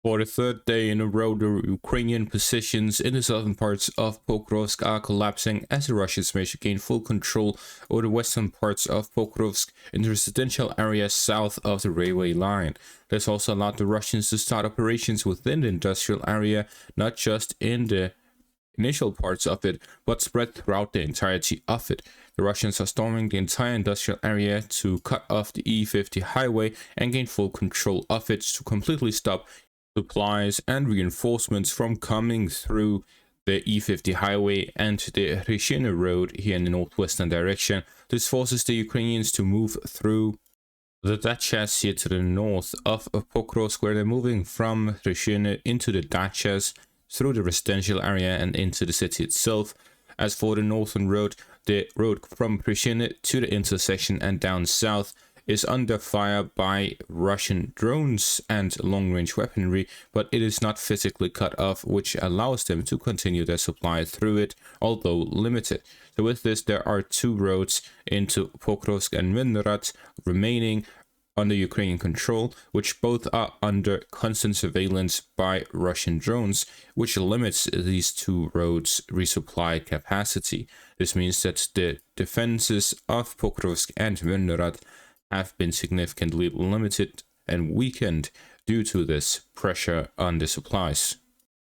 For the third day in a row, the Ukrainian positions in the southern parts of Pokrovsk are collapsing as the Russians manage to gain full control over the western parts of Pokrovsk in the residential area south of the railway line. This also allowed the Russians to start operations within the industrial area, not just in the initial parts of it, but spread throughout the entirety of it. The Russians are storming the entire industrial area to cut off the E50 highway and gain full control of it to completely stop supplies and reinforcements from coming through the E50 highway and the Rishina road here in the northwestern direction. This forces the Ukrainians to move through the dachas here to the north of Pokrovsk, where they're moving from Rishina into the dachas through the residential area and into the city itself. As for the northern road, the road from Rishina to the intersection and down south is under fire by Russian drones and long-range weaponry, but it is not physically cut off, which allows them to continue their supply through it, although limited. So with this, there are two roads into Pokrovsk and Vynorad remaining under Ukrainian control, which both are under constant surveillance by Russian drones, which limits these two roads' resupply capacity. This means that the defenses of Pokrovsk and Vynorad have been significantly limited and weakened due to this pressure on the supplies.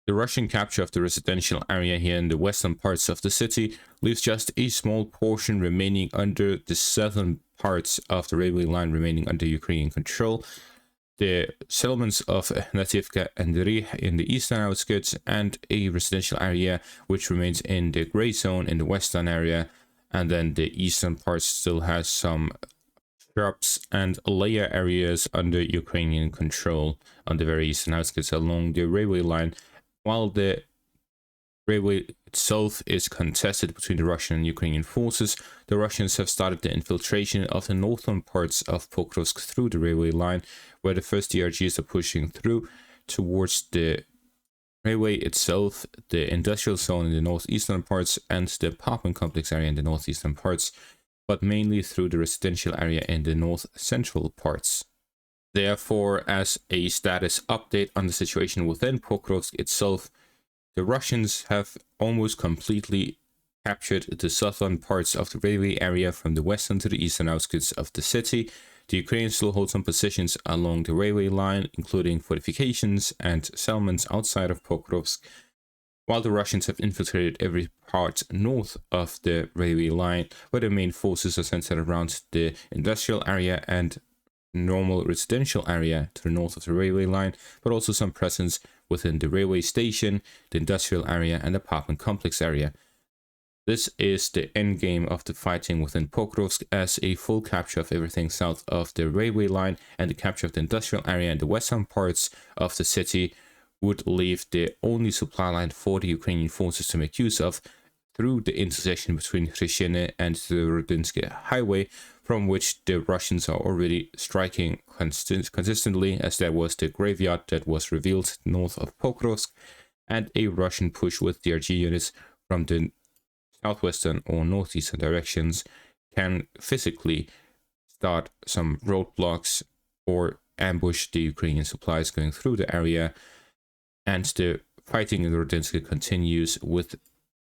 The Russian capture of the residential area here in the western parts of the city leaves just a small portion remaining under the southern parts of the railway line remaining under Ukrainian control. The settlements of Nativka and Rih in the eastern outskirts, and a residential area which remains in the gray zone in the western area, and then the eastern part still has some shops and layer areas under Ukrainian control on the very eastern outskirts along the railway line. While the railway itself is contested between the Russian and Ukrainian forces, the Russians have started the infiltration of the northern parts of Pokrovsk through the railway line, where the first DRGs are pushing through towards the railway itself, the industrial zone in the northeastern parts, and the apartment complex area in the northeastern parts, but mainly through the residential area in the north central parts. Therefore, as a status update on the situation within Pokrovsk itself, the Russians have almost completely captured the southern parts of the railway area from the western to the eastern outskirts of the city. The Ukrainians still hold some positions along the railway line, including fortifications and settlements outside of Pokrovsk, while the Russians have infiltrated every part north of the railway line, where the main forces are centered around the industrial area and normal residential area to the north of the railway line, but also some presence within the railway station, the industrial area, and apartment complex area. This is the endgame of the fighting within Pokrovsk, as a full capture of everything south of the railway line and the capture of the industrial area and the western parts of the city would leave the only supply line for the Ukrainian forces to make use of through the intersection between Rishina and the Rudinsky highway, from which the Russians are already striking consistently, as there was the graveyard that was revealed north of Pokrovsk, and a Russian push with DRG units from the southwestern or northeastern directions can physically start some roadblocks or ambush the Ukrainian supplies going through the area. And the fighting in Rudinsky continues, with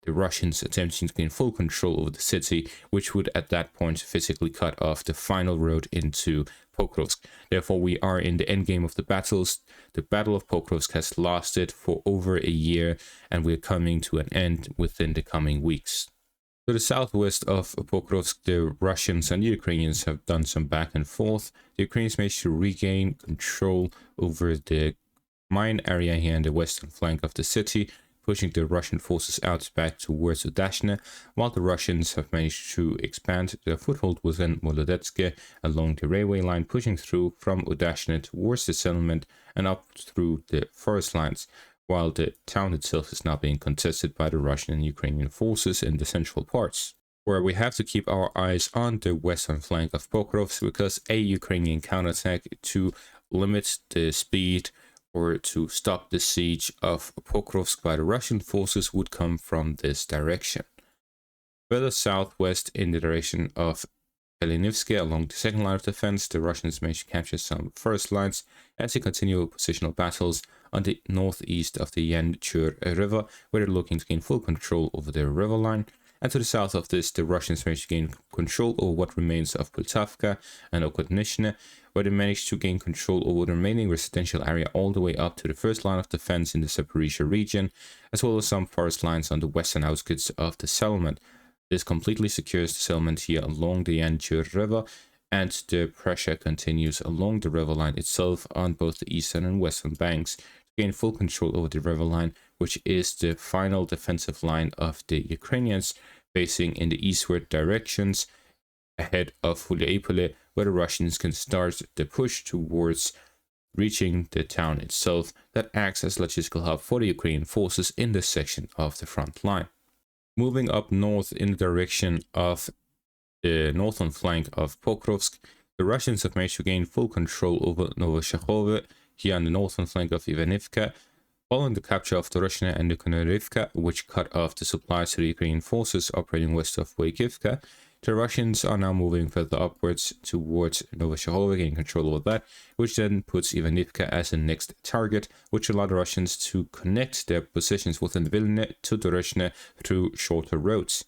the Russians attempting to gain full control over the city, which would at that point physically cut off the final road into Pokrovsk. Therefore, we are in the endgame of the battles. The Battle of Pokrovsk has lasted for over a year, and we're coming to an end within the coming weeks. To the southwest of Pokrovsk, the Russians and the Ukrainians have done some back and forth. The Ukrainians managed to regain control over the mine area here in the western flank of the city, pushing the Russian forces out back towards Udashne, while the Russians have managed to expand their foothold within Molodetske along the railway line, pushing through from Udashne towards the settlement and up through the forest lines, while the town itself is now being contested by the Russian and Ukrainian forces in the central parts, where we have to keep our eyes on the western flank of Pokrovsk, because a Ukrainian counterattack to limit the speed or to stop the siege of Pokrovsk by the Russian forces would come from this direction. Further southwest in the direction of Zelenivsky along the second line of defense. The Russians managed to capture some first lines as they continue positional battles on the northeast of the Yanchur River, where they're looking to gain full control over their river line. And to the south of this, the Russians managed to gain control over what remains of Poltavka and Okhotnishne, where they managed to gain control over the remaining residential area all the way up to the first line of defense in the Zaporizhia region, as well as some forest lines on the western outskirts of the settlement. This completely secures the settlement here along the Yanchur River, and the pressure continues along the river line itself on both the eastern and western banks to gain full control over the river line, which is the final defensive line of the Ukrainians facing in the eastward directions ahead of Huliaipole, where the Russians can start the push towards reaching the town itself that acts as logistical hub for the Ukrainian forces in this section of the front line. Moving up north in the direction of the northern flank of Pokrovsk, the Russians have managed to gain full control over Novoshakhove here on the northern flank of Ivanivka, following the capture of Doroshne and Nikhonorivka, which cut off the supplies to the Ukrainian forces operating west of Boykivka. The Russians are now moving further upwards towards Novoshakhove, gaining control over that, which then puts Ivanivka as the next target, which allowed the Russians to connect their positions within Vilna to Doroshne through shorter roads.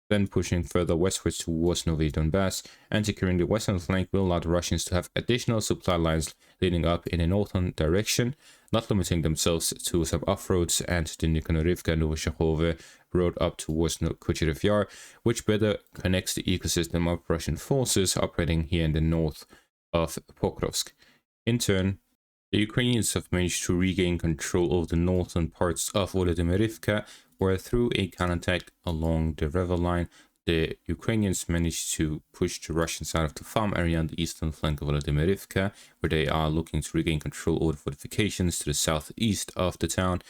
Then pushing further westwards towards Novy Donbass and securing the western flank will allow the Russians to have additional supply lines leading up in a northern direction, not limiting themselves to some off-roads and the Nikhonorivka-Novoshakhove road up towards Kucherev Yar, which better connects the ecosystem of Russian forces operating here in the north of Pokrovsk. In turn, the Ukrainians have managed to regain control over the northern parts of Volodymyrivka, where through a counterattack along the river line, the Ukrainians managed to push the Russians out of the farm area on the eastern flank of Volodymyrivka, where they are looking to regain control over the fortifications to the southeast of the town,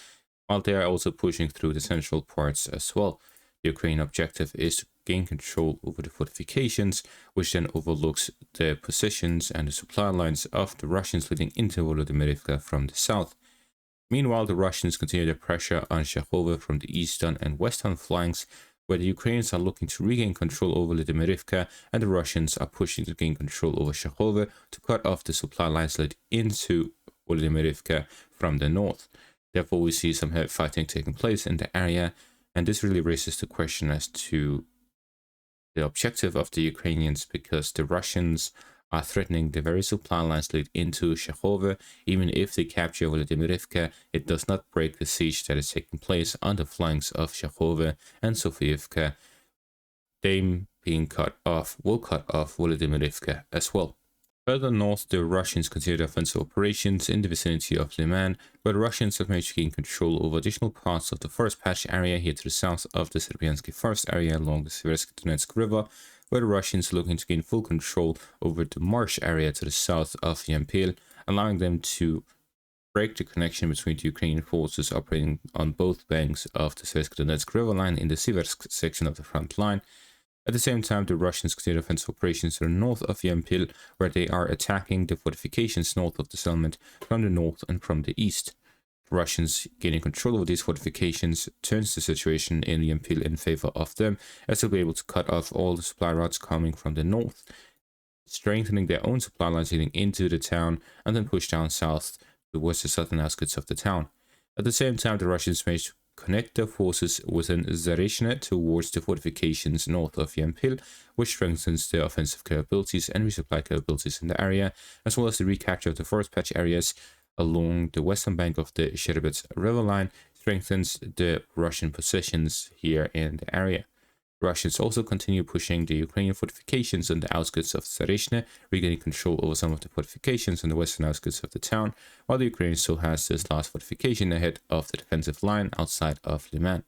while they are also pushing through the central parts as well. The Ukrainian objective is to gain control over the fortifications, which then overlooks the positions and the supply lines of the Russians leading into Volodymyrivka from the south. Meanwhile, the Russians continue their pressure on Shakhove from the eastern and western flanks, where the Ukrainians are looking to regain control over Volodymyrivka, and the Russians are pushing to gain control over Shakhove to cut off the supply lines leading into Volodymyrivka from the north. Therefore, we see some heavy fighting taking place in the area, and this really raises the question as to the objective of the Ukrainians, because the Russians are threatening the very supply lines lead into Shakhove. Even if they capture Volodymyrivka, it does not break the siege that is taking place on the flanks of Shakhove and Sofiivka. Them being cut off will cut off Volodymyrivka as well. Further north, the Russians continue their offensive operations in the vicinity of Lyman, where the Russians have managed to gain control over additional parts of the first patch area here to the south of the Serbiansky Forest area along the Seversky Donetsk River, where the Russians are looking to gain full control over the marsh area to the south of Yampil, allowing them to break the connection between the Ukrainian forces operating on both banks of the Seversky Donetsk River line in the Siversk section of the front line. At the same time, the Russians continue offensive operations to the north of Yampil, where they are attacking the fortifications north of the settlement from the north and from the east. The Russians gaining control over these fortifications turns the situation in Yampil in favor of them, as they'll be able to cut off all the supply routes coming from the north, strengthening their own supply lines leading into the town, and then push down south towards the southern outskirts of the town. At the same time, the Russians managed to connect their forces within Zareshne towards the fortifications north of Yampil, which strengthens their offensive capabilities and resupply capabilities in the area, as well as the recapture of the forest patch areas along the western bank of the Sherbets river line strengthens the Russian positions here in the area. The Russians also continue pushing the Ukrainian fortifications on the outskirts of Zareshne, regaining control over some of the fortifications on the western outskirts of the town, while the Ukraine still has this last fortification ahead of the defensive line outside of Lyman.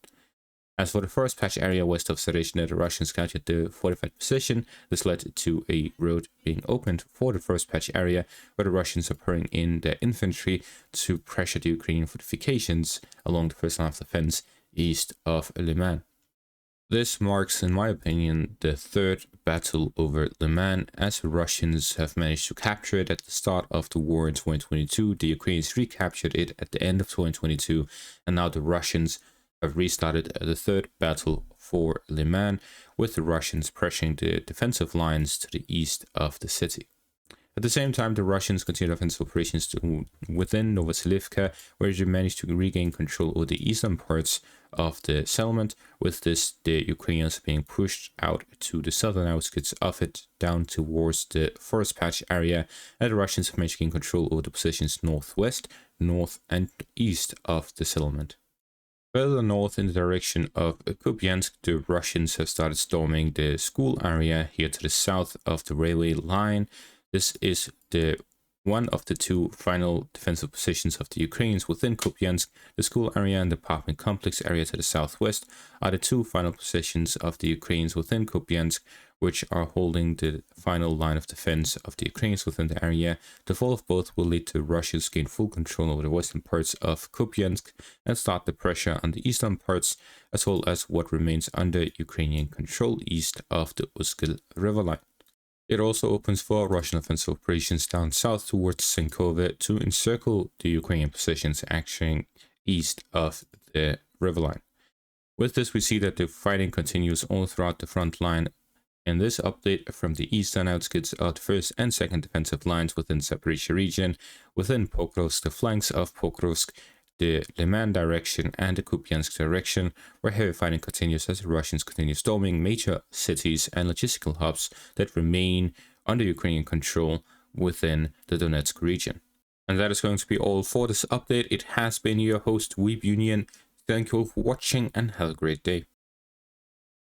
As for the first patch area west of Zareshne, the Russians captured the fortified position. This led to a road being opened for the first patch area, where the Russians are pouring in their infantry to pressure the Ukrainian fortifications along the first line of defense east of Lyman. This marks, in my opinion, the third battle over Lyman, as the Russians have managed to capture it at the start of the war in 2022. The Ukrainians recaptured it at the end of 2022, and now the Russians have restarted the third battle for Lyman, with the Russians pressuring the defensive lines to the east of the city. At the same time, the Russians continued offensive operations within Novoselivka, where they managed to regain control over the eastern parts of the settlement. With this, the Ukrainians being pushed out to the southern outskirts of it, down towards the forest patch area, and the Russians have managed to gain control over the positions northwest, north, and east of the settlement. Further north in the direction of Kupyansk, the Russians have started storming the school area here to the south of the railway line. This is one of the two final defensive positions of the Ukrainians within Kupyansk. The school area and the apartment complex area to the southwest are the two final positions of the Ukrainians within Kupyansk, which are holding the final line of defense of the Ukrainians within the area. The fall of both will lead to Russia's gain full control over the western parts of Kupyansk and start the pressure on the eastern parts, as well as what remains under Ukrainian control east of the Uskil river line. It also opens for Russian offensive operations down south towards Sinkove to encircle the Ukrainian positions actually east of the river line. With this, we see that the fighting continues all throughout the front line. In this update from the eastern outskirts of the first and second defensive lines within Zaporizhia region, within Pokrovsk, the flanks of Pokrovsk, the Lyman direction and the Kupyansk direction, where heavy fighting continues as the Russians continue storming major cities and logistical hubs that remain under Ukrainian control within the Donetsk region. And that is going to be all for this update. It has been your host, Weeb Union. Thank you all for watching and have a great day.